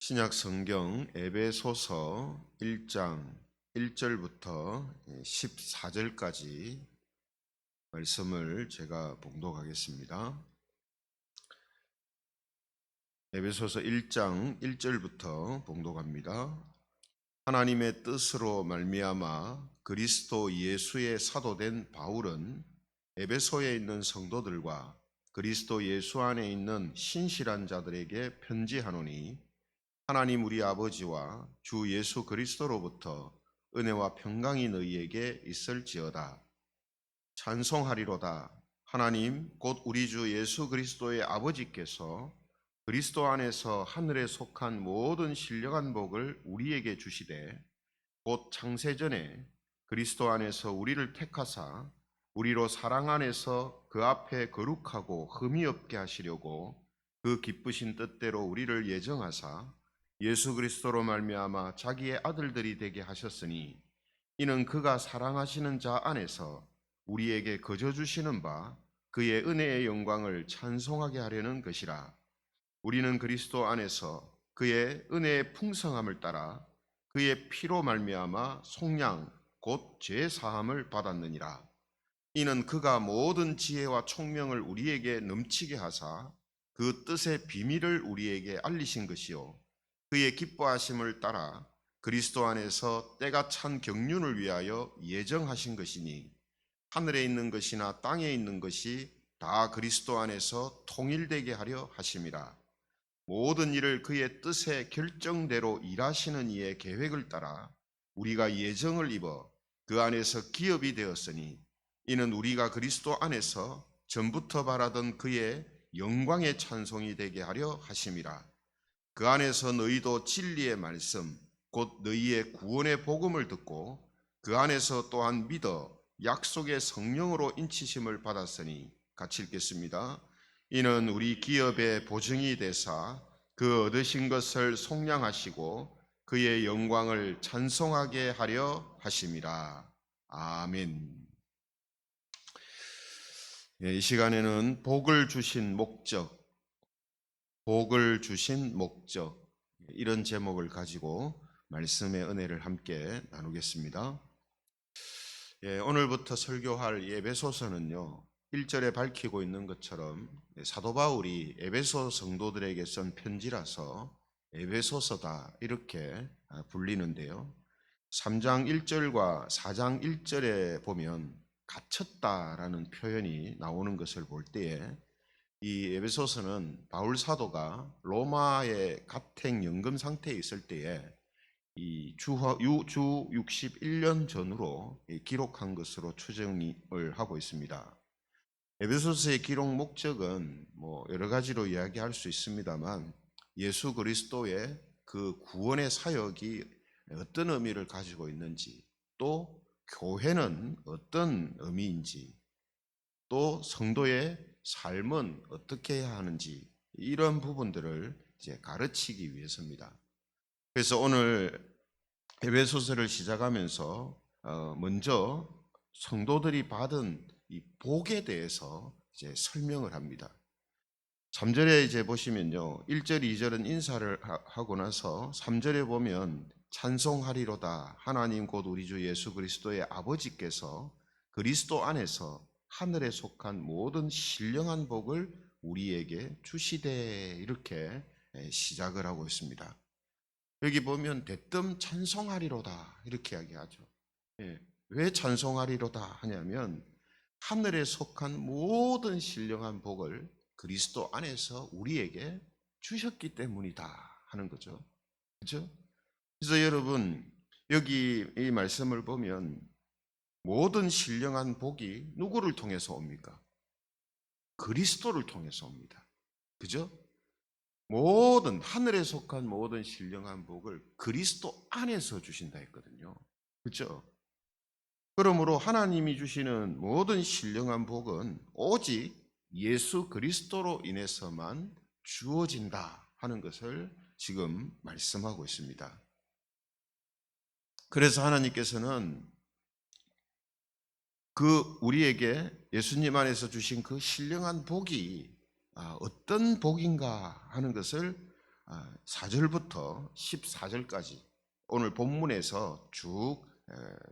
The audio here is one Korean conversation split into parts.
신약 성경 에베소서 1장 1절부터 14절까지 말씀을 제가 봉독하겠습니다. 에베소서 1장 1절부터 봉독합니다. 하나님의 뜻으로 말미암아 그리스도 예수의 사도된 바울은 에베소에 있는 성도들과 그리스도 예수 안에 있는 신실한 자들에게 편지하노니, 하나님 우리 아버지와 주 예수 그리스도로부터 은혜와 평강이 너희에게 있을지어다. 찬송하리로다. 하나님 곧 우리 주 예수 그리스도의 아버지께서 그리스도 안에서 하늘에 속한 모든 신령한 복을 우리에게 주시되, 곧 창세전에 그리스도 안에서 우리를 택하사 우리로 사랑 안에서 그 앞에 거룩하고 흠이 없게 하시려고 그 기쁘신 뜻대로 우리를 예정하사 예수 그리스도로 말미암아 자기의 아들들이 되게 하셨으니, 이는 그가 사랑하시는 자 안에서 우리에게 거저 주시는 바 그의 은혜의 영광을 찬송하게 하려는 것이라. 우리는 그리스도 안에서 그의 은혜의 풍성함을 따라 그의 피로 말미암아 속량 곧 죄 사함을 받았느니라. 이는 그가 모든 지혜와 총명을 우리에게 넘치게 하사 그 뜻의 비밀을 우리에게 알리신 것이요, 그의 기뻐하심을 따라 그리스도 안에서 때가 찬 경륜을 위하여 예정하신 것이니, 하늘에 있는 것이나 땅에 있는 것이 다 그리스도 안에서 통일되게 하려 하심이라. 모든 일을 그의 뜻의 결정대로 일하시는 이의 계획을 따라 우리가 예정을 입어 그 안에서 기업이 되었으니, 이는 우리가 그리스도 안에서 전부터 바라던 그의 영광의 찬송이 되게 하려 하심이라. 그 안에서 너희도 진리의 말씀 곧 너희의 구원의 복음을 듣고 그 안에서 또한 믿어 약속의 성령으로 인치심을 받았으니, 같이 읽겠습니다. 이는 우리 기업의 보증이 되사 그 얻으신 것을 속량하시고 그의 영광을 찬송하게 하려 하심이라. 아멘. 이 시간에는 복을 주신 목적, 이런 제목을 가지고 말씀의 은혜를 함께 나누겠습니다. 오늘부터 설교할 에베소서는요, 1절에 밝히고 있는 것처럼 사도 바울이 에베소 성도들에게 쓴 편지라서 에베소서다 이렇게 불리는데요, 3장 1절과 4장 1절에 보면 갇혔다라는 표현이 나오는 것을 볼 때에 이 에베소서는 바울 사도가 로마의 가택 연금 상태에 있을 때에 이 주 61년 전으로 기록한 것으로 추정을 하고 있습니다. 에베소서의 기록 목적은 여러 가지로 이야기할 수 있습니다만, 예수 그리스도의 그 구원의 사역이 어떤 의미를 가지고 있는지, 또 교회는 어떤 의미인지, 또 성도의 삶은 어떻게 해야 하는지, 이런 부분들을 이제 가르치기 위해서입니다. 그래서 오늘 에베소서를 시작하면서 먼저 성도들이 받은 이 복에 대해서 이제 설명을 합니다. 3절에 이제 보시면요, 1절, 2절은 인사를 하고 나서 3절에 보면 찬송하리로다. 하나님 곧 우리 주 예수 그리스도의 아버지께서 그리스도 안에서 하늘에 속한 모든 신령한 복을 우리에게 주시되, 이렇게 시작을 하고 있습니다. 여기 보면 대뜸 찬송하리로다 이렇게 이야기하죠. 왜 찬송하리로다 하냐면, 하늘에 속한 모든 신령한 복을 그리스도 안에서 우리에게 주셨기 때문이다 하는 거죠. 그렇죠? 그래서 여러분, 여기 이 말씀을 보면 모든 신령한 복이 누구를 통해서 옵니까? 그리스도를 통해서 옵니다. 그죠? 모든 하늘에 속한 모든 신령한 복을 그리스도 안에서 주신다 했거든요. 그렇죠? 그러므로 하나님이 주시는 모든 신령한 복은 오직 예수 그리스도로 인해서만 주어진다 하는 것을 지금 말씀하고 있습니다. 그래서 하나님께서는 우리에게 예수님 안에서 주신 그 신령한 복이 어떤 복인가 하는 것을 4절부터 14절까지 오늘 본문에서 쭉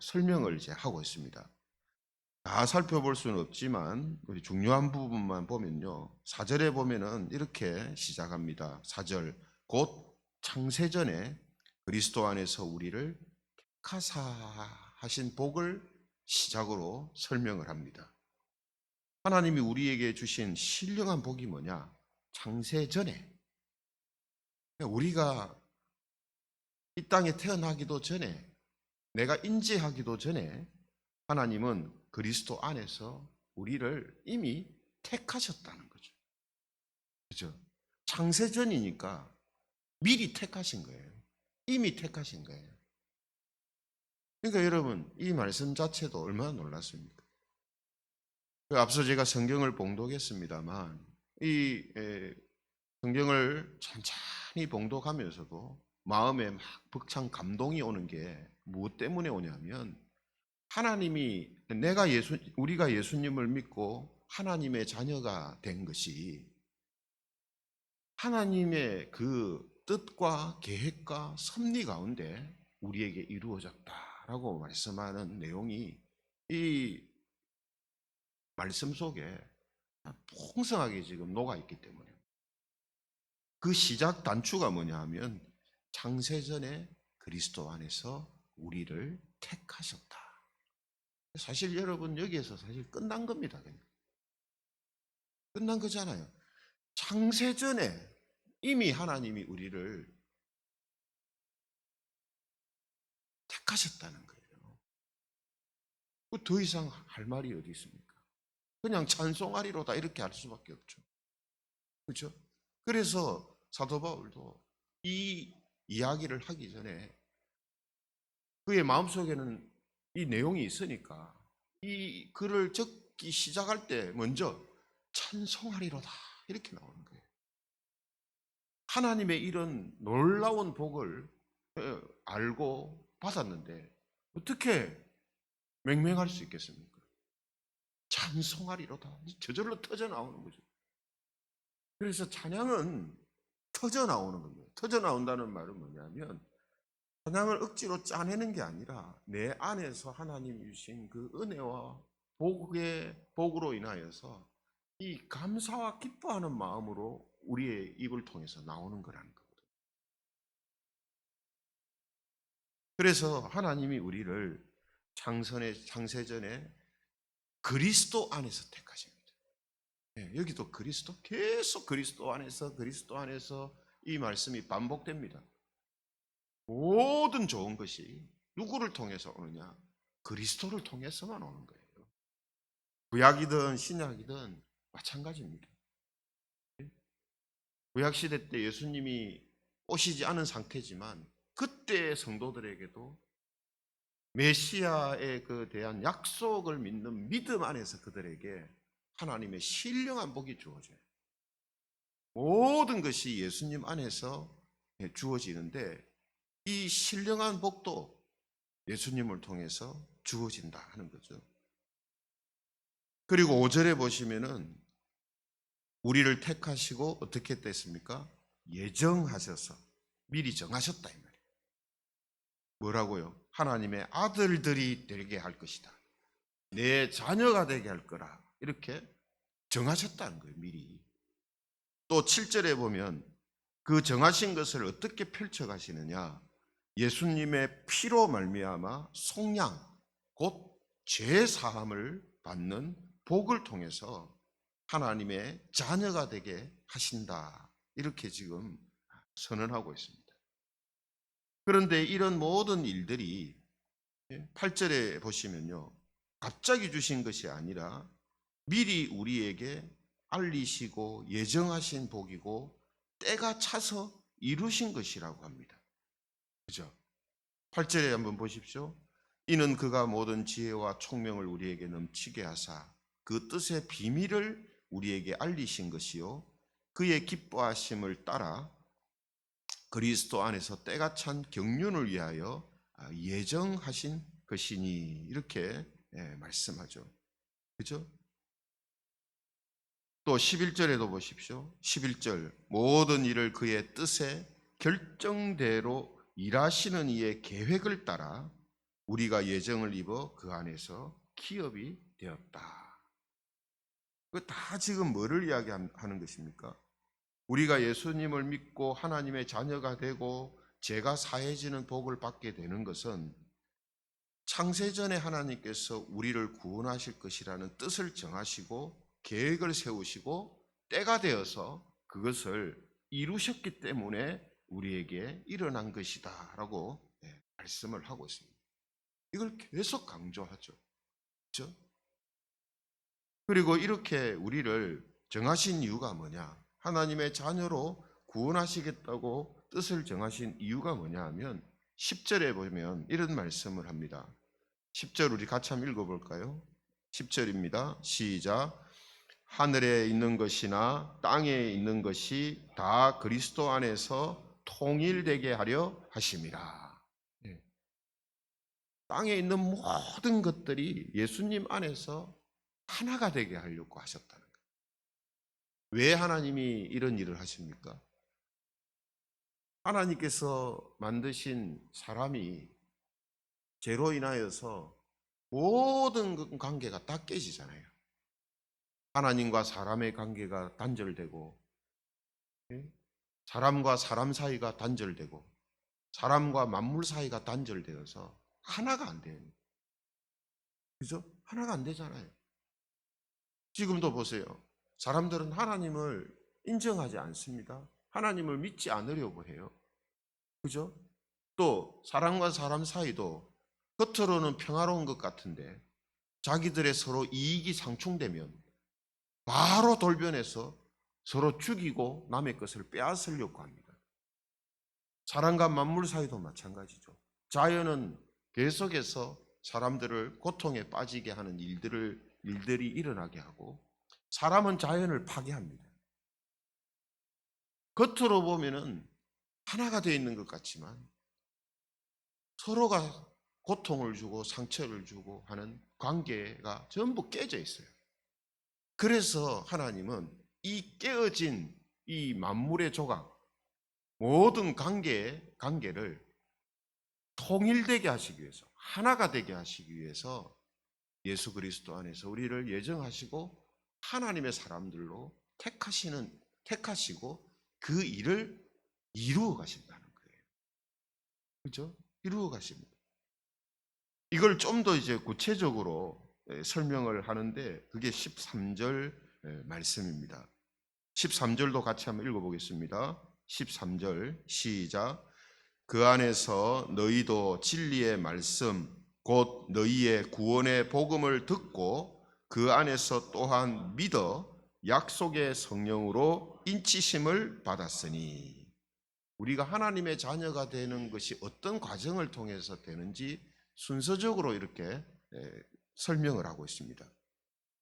설명을 이제 하고 있습니다. 다 살펴볼 수는 없지만 우리 중요한 부분만 보면요. 4절에 보면은 이렇게 시작합니다. 4절 곧 창세전에 그리스도 안에서 우리를 택하사 하신 복을 시작으로 설명을 합니다. 하나님이 우리에게 주신 신령한 복이 뭐냐? 창세전에 우리가 이 땅에 태어나기도 전에 내가 인지하기도 전에 하나님은 그리스도 안에서 우리를 이미 택하셨다는 거죠. 그죠? 창세전이니까 미리 택하신 거예요. 이미 택하신 거예요. 그러니까 여러분, 이 말씀 자체도 얼마나 놀랐습니까? 앞서 제가 성경을 봉독했습니다만, 이 성경을 천천히 봉독하면서도 마음에 막 벅찬 감동이 오는 게 무엇 때문에 오냐면, 하나님이 우리가 예수님을 믿고 하나님의 자녀가 된 것이 하나님의 그 뜻과 계획과 섭리 가운데 우리에게 이루어졌다라고 말씀하는 내용이 이 말씀 속에 풍성하게 지금 녹아 있기 때문에 그 시작 단추가 뭐냐 하면 창세전에 그리스도 안에서 우리를 택하셨다. 사실 여러분 여기에서 사실 끝난 겁니다. 그냥. 끝난 거잖아요. 창세전에 이미 하나님이 우리를 택하셨다는 거예요. 더 이상 할 말이 어디 있습니까? 그냥 찬송하리로다 이렇게 할 수밖에 없죠. 그렇죠? 그래서 사도 바울도 이 이야기를 하기 전에 그의 마음속에는 이 내용이 있으니까 이 글을 적기 시작할 때 먼저 찬송하리로다 이렇게 나오는 거예요. 하나님의 이런 놀라운 복을 알고 받았는데 어떻게 맹맹할 수 있겠습니까? 찬송하리로다 저절로 터져 나오는 거죠. 그래서 찬양은 터져 나오는 겁니다. 터져 나온다는 말은 뭐냐면 찬양을 억지로 짜내는 게 아니라 내 안에서 하나님 주신 그 은혜와 복으로 인하여서 이 감사와 기뻐하는 마음으로 우리의 입을 통해서 나오는 거라는 거거든요. 그래서 하나님이 우리를 창세전에 그리스도 안에서 택하십니다. 여기도 계속 그리스도 안에서 이 말씀이 반복됩니다. 모든 좋은 것이 누구를 통해서 오느냐? 그리스도를 통해서만 오는 거예요. 구약이든 신약이든 마찬가지입니다. 구약시대 때 예수님이 오시지 않은 상태지만 그때의 성도들에게도 메시아에 대한 약속을 믿는 믿음 안에서 그들에게 하나님의 신령한 복이 주어져요. 모든 것이 예수님 안에서 주어지는데 이 신령한 복도 예수님을 통해서 주어진다 하는 거죠. 그리고 5절에 보시면은 우리를 택하시고 어떻게 됐습니까? 예정하셔서 미리 정하셨다 이 말이에요. 뭐라고요? 하나님의 아들들이 되게 할 것이다. 내 자녀가 되게 할 거라. 이렇게 정하셨다는 거예요, 미리. 또 7절에 보면 그 정하신 것을 어떻게 펼쳐 가시느냐? 예수님의 피로 말미암아 속량 곧 죄 사함을 받는 복을 통해서 하나님의 자녀가 되게 하신다. 이렇게 지금 선언하고 있습니다. 그런데 이런 모든 일들이 8절에 보시면요. 갑자기 주신 것이 아니라 미리 우리에게 알리시고 예정하신 복이고 때가 차서 이루신 것이라고 합니다. 그죠? 8절에 한번 보십시오. 이는 그가 모든 지혜와 총명을 우리에게 넘치게 하사 그 뜻의 비밀을 우리에게 알리신 것이요 그의 기뻐하심을 따라 그리스도 안에서 때가 찬 경륜을 위하여 예정하신 것이니 이렇게 말씀하죠. 그죠? 또 11절에도 보십시오. 11절 모든 일을 그의 뜻에 결정대로 일하시는 이의 계획을 따라 우리가 예정을 입어 그 안에서 기업이 되었다. 그 다 지금 뭐를 이야기하는 것입니까? 우리가 예수님을 믿고 하나님의 자녀가 되고 죄가 사해지는 복을 받게 되는 것은 창세전에 하나님께서 우리를 구원하실 것이라는 뜻을 정하시고 계획을 세우시고 때가 되어서 그것을 이루셨기 때문에 우리에게 일어난 것이다 라고 말씀을 하고 있습니다. 이걸 계속 강조하죠. 그렇죠? 그리고 이렇게 우리를 정하신 이유가 뭐냐? 하나님의 자녀로 구원하시겠다고 뜻을 정하신 이유가 뭐냐 하면 10절에 보면 이런 말씀을 합니다. 10절 우리 같이 한번 읽어볼까요? 10절입니다. 시작. 하늘에 있는 것이나 땅에 있는 것이 다 그리스도 안에서 통일되게 하려 하심이라. 땅에 있는 모든 것들이 예수님 안에서 하나가 되게 하려고 하셨다는 거예요. 왜 하나님이 이런 일을 하십니까? 하나님께서 만드신 사람이 죄로 인하여서 모든 관계가 다 깨지잖아요. 하나님과 사람의 관계가 단절되고, 사람과 사람 사이가 단절되고, 사람과 만물 사이가 단절되어서 하나가 안 돼요. 그죠? 하나가 안 되잖아요. 지금도 보세요. 사람들은 하나님을 인정하지 않습니다. 하나님을 믿지 않으려고 해요. 그죠? 또 사람과 사람 사이도 겉으로는 평화로운 것 같은데 자기들의 서로 이익이 상충되면 바로 돌변해서 서로 죽이고 남의 것을 빼앗으려고 합니다. 사람과 만물 사이도 마찬가지죠. 자연은 계속해서 사람들을 고통에 빠지게 하는 일들이 일어나게 하고 사람은 자연을 파괴합니다. 겉으로 보면은 하나가 되어 있는 것 같지만 서로가 고통을 주고 상처를 주고 하는 관계가 전부 깨져 있어요. 그래서 하나님은 이 깨어진 이 만물의 조각, 모든 관계를 통일되게 하시기 위해서, 하나가 되게 하시기 위해서 예수 그리스도 안에서 우리를 예정하시고 하나님의 사람들로 택하시고 그 일을 이루어 가신다는 거예요. 그렇죠? 이루어 가십니다. 이걸 좀 더 이제 구체적으로 설명을 하는데 그게 13절 말씀입니다. 13절도 같이 한번 읽어보겠습니다. 13절 시작. 그 안에서 너희도 진리의 말씀 곧 너희의 구원의 복음을 듣고 그 안에서 또한 믿어 약속의 성령으로 인치심을 받았으니 우리가 하나님의 자녀가 되는 것이 어떤 과정을 통해서 되는지 순서적으로 이렇게 설명을 하고 있습니다.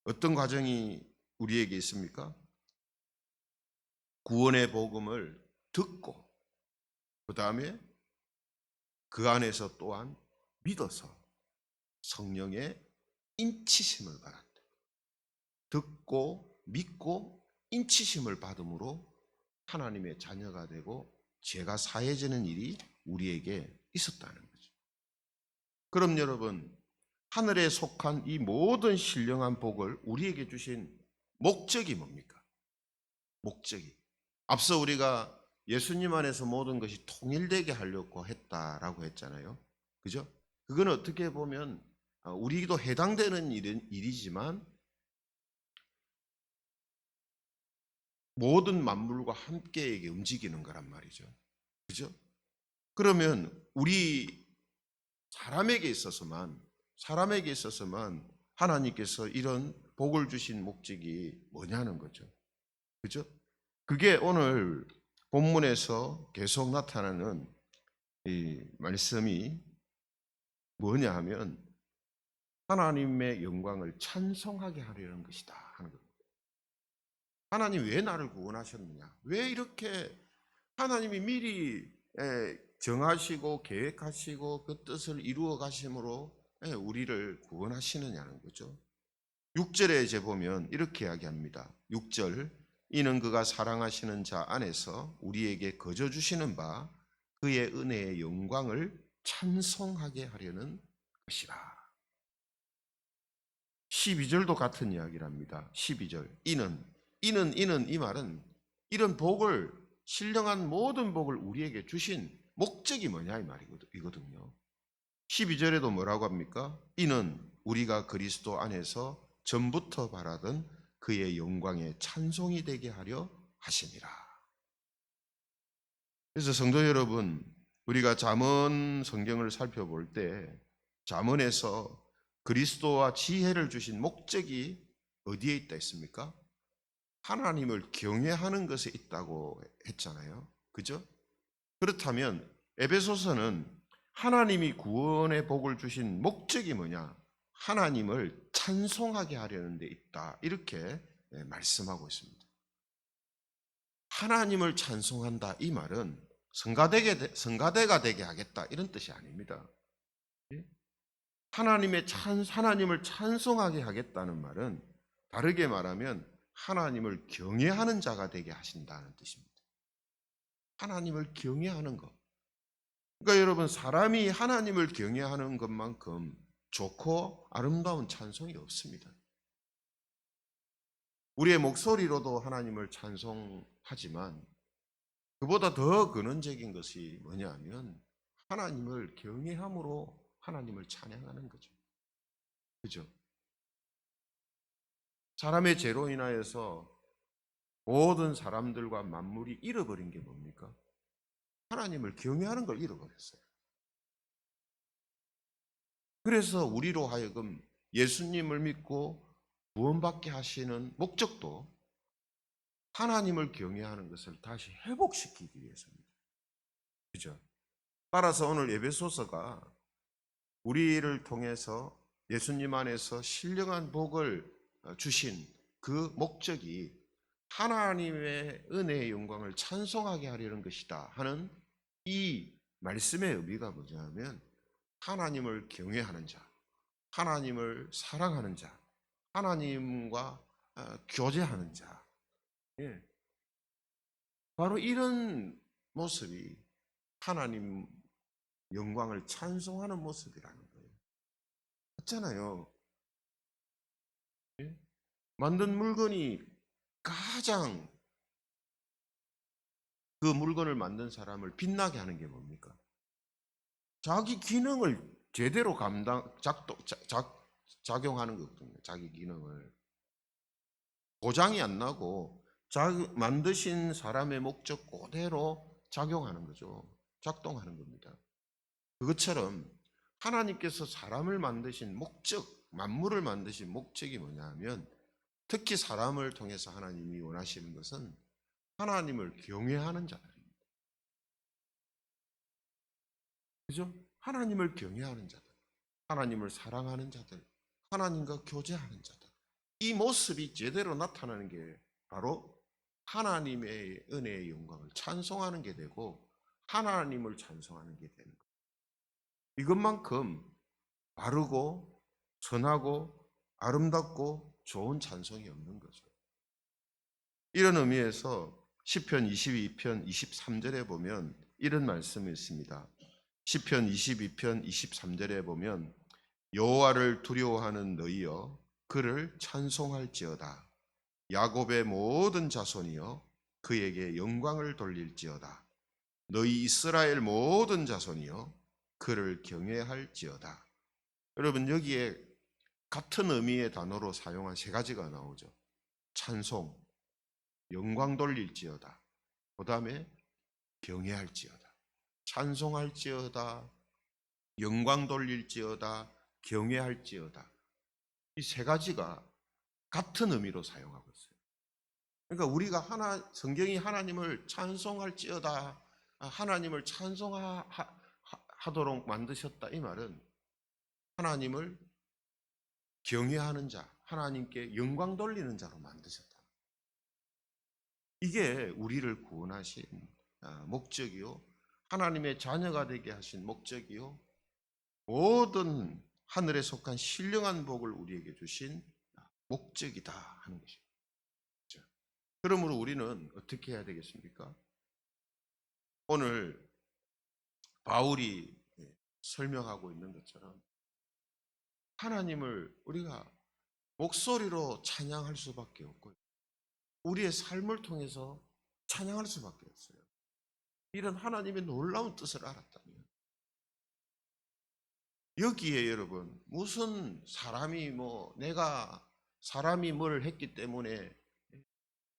어떤 과정이 우리에게 있습니까? 구원의 복음을 듣고 그 다음에 그 안에서 또한 믿어서 성령의 인치심을 받았다. 듣고 믿고 인치심을 받음으로 하나님의 자녀가 되고 죄가 사해지는 일이 우리에게 있었다는 거죠. 그럼 여러분, 하늘에 속한 이 모든 신령한 복을 우리에게 주신 목적이 뭡니까? 목적이. 앞서 우리가 예수님 안에서 모든 것이 통일되게 하려고 했다라고 했잖아요. 그죠? 그건 어떻게 보면 우리도 해당되는 일이지만 모든 만물과 함께 움직이는 거란 말이죠. 그죠? 그러면 우리 사람에게 있어서만 하나님께서 이런 복을 주신 목적이 뭐냐는 거죠. 그죠? 그게 오늘 본문에서 계속 나타나는 이 말씀이 뭐냐 하면 하나님의 영광을 찬송하게 하려는 것이다 하는 겁니다. 하나님 왜 나를 구원하셨느냐? 왜 이렇게 하나님이 미리 정하시고 계획하시고 그 뜻을 이루어 가심으로 우리를 구원하시느냐는 거죠. 6절에 이제 보면 이렇게 이야기합니다. 6절, 이는 그가 사랑하시는 자 안에서 우리에게 거저 주시는 바 그의 은혜의 영광을 찬송하게 하려는 것이라. 12절도 같은 이야기를 합니다. 12절, 이는 이 말은 이런 복을, 신령한 모든 복을 우리에게 주신 목적이 뭐냐 이 말이거든요. 12절에도 뭐라고 합니까? 이는 우리가 그리스도 안에서 전부터 바라던 그의 영광의 찬송이 되게 하려 하심이라. 그래서 성도 여러분, 우리가 잠언 성경을 살펴볼 때 잠언에서 그리스도와 지혜를 주신 목적이 어디에 있다 했습니까? 하나님을 경외하는 것에 있다고 했잖아요. 그죠? 그렇다면 에베소서는 하나님이 구원의 복을 주신 목적이 뭐냐? 하나님을 찬송하게 하려는 데 있다. 이렇게 말씀하고 있습니다. 하나님을 찬송한다 이 말은 성가대가 되게 하겠다 이런 뜻이 아닙니다. 하나님을 찬송하게 하겠다는 말은 다르게 말하면 하나님을 경외하는 자가 되게 하신다는 뜻입니다. 하나님을 경외하는 것. 그러니까 여러분, 사람이 하나님을 경외하는 것만큼 좋고 아름다운 찬송이 없습니다. 우리의 목소리로도 하나님을 찬송하지만 그보다 더 근원적인 것이 뭐냐면 하나님을 경외함으로 하나님을 찬양하는 거죠. 그죠? 사람의 죄로 인하여서 모든 사람들과 만물이 잃어버린 게 뭡니까? 하나님을 경외하는 걸 잃어버렸어요. 그래서 우리로 하여금 예수님을 믿고 구원받게 하시는 목적도 하나님을 경외하는 것을 다시 회복시키기 위해서입니다. 그죠? 따라서 오늘 에베소서가 우리를 통해서 예수님 안에서 신령한 복을 주신 그 목적이 하나님의 은혜의 영광을 찬송하게 하려는 것이다 하는 이 말씀의 의미가 뭐냐면 하나님을 경외하는 자, 하나님을 사랑하는 자, 하나님과 교제하는 자. 예. 바로 이런 모습이 하나님 영광을 찬송하는 모습이라는 거예요. 맞잖아요. 예? 만든 물건이 가장 그 물건을 만든 사람을 빛나게 하는 게 뭡니까? 자기 기능을 제대로 작용하는 거거든요. 자기 기능을. 고장이 안 나고 만드신 사람의 목적 그대로 작용하는 거죠. 작동하는 겁니다. 그것처럼 하나님께서 사람을 만드신 목적, 만물을 만드신 목적이 뭐냐 하면 특히 사람을 통해서 하나님이 원하시는 것은 하나님을 경외하는 자들입니다. 그죠? 하나님을 경외하는 자들, 하나님을 사랑하는 자들, 하나님과 교제하는 자들. 이 모습이 제대로 나타나는 게 바로 하나님의 은혜의 영광을 찬송하는 게 되고 하나님을 찬송하는 게 되는 거예요. 이것만큼 바르고 선하고 아름답고 좋은 찬송이 없는 거죠. 이런 의미에서 시편 22편 23절에 보면 이런 말씀이 있습니다. 시편 22편 23절에 보면 여호와를 두려워하는 너희여 그를 찬송할지어다. 야곱의 모든 자손이여 그에게 영광을 돌릴지어다. 너희 이스라엘 모든 자손이여 그를 경외할지어다. 여러분, 여기에 같은 의미의 단어로 사용한 세 가지가 나오죠. 찬송, 영광 돌릴지어다. 그 다음에 경외할지어다. 찬송할지어다, 영광 돌릴지어다, 경외할지어다. 이 세 가지가 같은 의미로 사용하고 있어요. 그러니까 우리가 성경이 하나님을 찬송할지어다, 하나님을 찬송하도록 만드셨다 이 말은 하나님을 경외하는 자, 하나님께 영광 돌리는 자로 만드셨다. 이게 우리를 구원하신 목적이요, 하나님의 자녀가 되게 하신 목적이요, 모든 하늘에 속한 신령한 복을 우리에게 주신 목적이다 하는 것입니다. 그렇죠? 그러므로 우리는 어떻게 해야 되겠습니까? 오늘 바울이 설명하고 있는 것처럼 하나님을 우리가 목소리로 찬양할 수밖에 없고요. 우리의 삶을 통해서 찬양할 수밖에 없어요. 이런 하나님의 놀라운 뜻을 알았다면 여기에 여러분 무슨 사람이 뭘 했기 때문에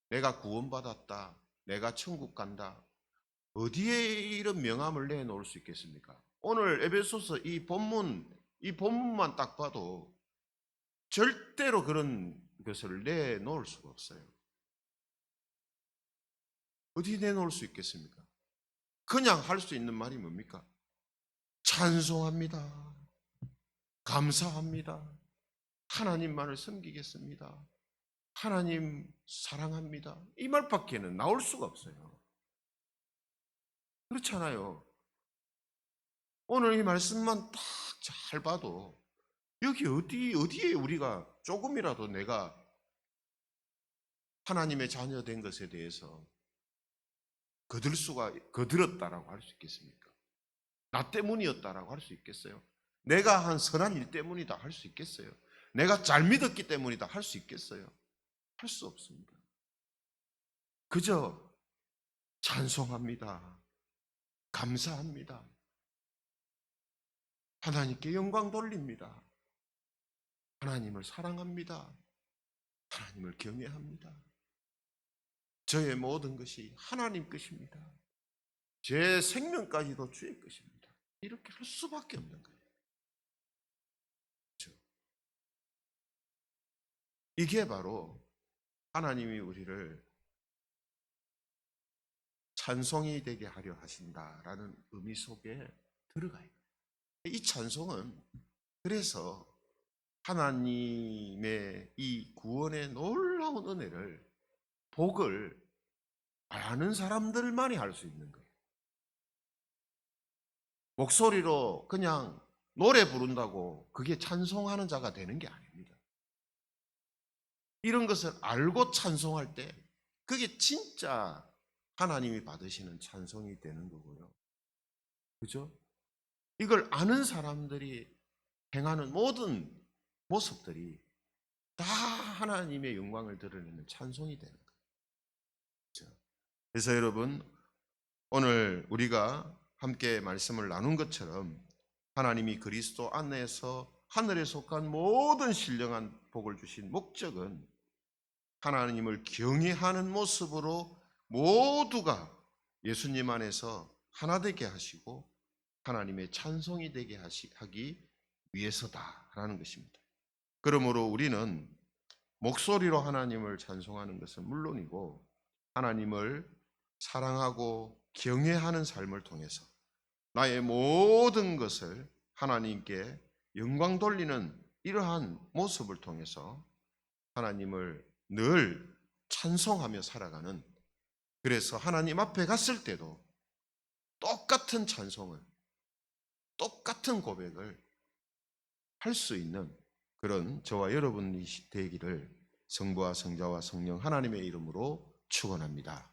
내가 구원받았다, 내가 천국 간다, 어디에 이런 명함을 내놓을 수 있겠습니까? 오늘 에베소서 이 본문만 딱 봐도 절대로 그런 것을 내놓을 수가 없어요. 어디 내놓을 수 있겠습니까? 그냥 할 수 있는 말이 뭡니까? 찬송합니다. 감사합니다. 하나님만을 섬기겠습니다. 하나님 사랑합니다. 이 말밖에는 나올 수가 없어요. 그렇잖아요. 오늘 이 말씀만 딱 잘 봐도 여기 어디에 우리가 조금이라도 내가 하나님의 자녀 된 것에 대해서 거들었다라고 할 수 있겠습니까? 나 때문이었다라고 할 수 있겠어요? 내가 한 선한 일 때문이다 할 수 있겠어요? 내가 잘 믿었기 때문이다 할 수 있겠어요? 할 수 없습니다. 그저 찬송합니다. 감사합니다. 하나님께 영광 돌립니다. 하나님을 사랑합니다. 하나님을 경외합니다. 저의 모든 것이 하나님 것입니다. 제 생명까지도 주의 것입니다. 이렇게 할 수밖에 없는 거예요. 그렇죠? 이게 바로 하나님이 우리를 찬송이 되게 하려 하신다라는 의미 속에 들어가요. 이 찬송은 그래서 하나님의 이 구원의 놀라운 은혜를, 복을 아는 사람들만이 할 수 있는 거예요. 목소리로 그냥 노래 부른다고 그게 찬송하는 자가 되는 게 아닙니다. 이런 것을 알고 찬송할 때 그게 진짜 하나님이 받으시는 찬송이 되는 거고요. 그죠? 이걸 아는 사람들이 행하는 모든 모습들이 다 하나님의 영광을 드러내는 찬송이 되는 거예요. 그렇죠? 그래서 여러분, 오늘 우리가 함께 말씀을 나눈 것처럼 하나님이 그리스도 안에서 하늘에 속한 모든 신령한 복을 주신 목적은 하나님을 경외하는 모습으로 모두가 예수님 안에서 하나 되게 하시고 하나님의 찬송이 되게 하기 위해서다라는 것입니다. 그러므로 우리는 목소리로 하나님을 찬송하는 것은 물론이고 하나님을 사랑하고 경외하는 삶을 통해서 나의 모든 것을 하나님께 영광 돌리는 이러한 모습을 통해서 하나님을 늘 찬송하며 살아가는, 그래서 하나님 앞에 갔을 때도 똑같은 찬송을, 똑같은 고백을 할 수 있는 그런 저와 여러분이 되기를 성부와 성자와 성령 하나님의 이름으로 축원합니다.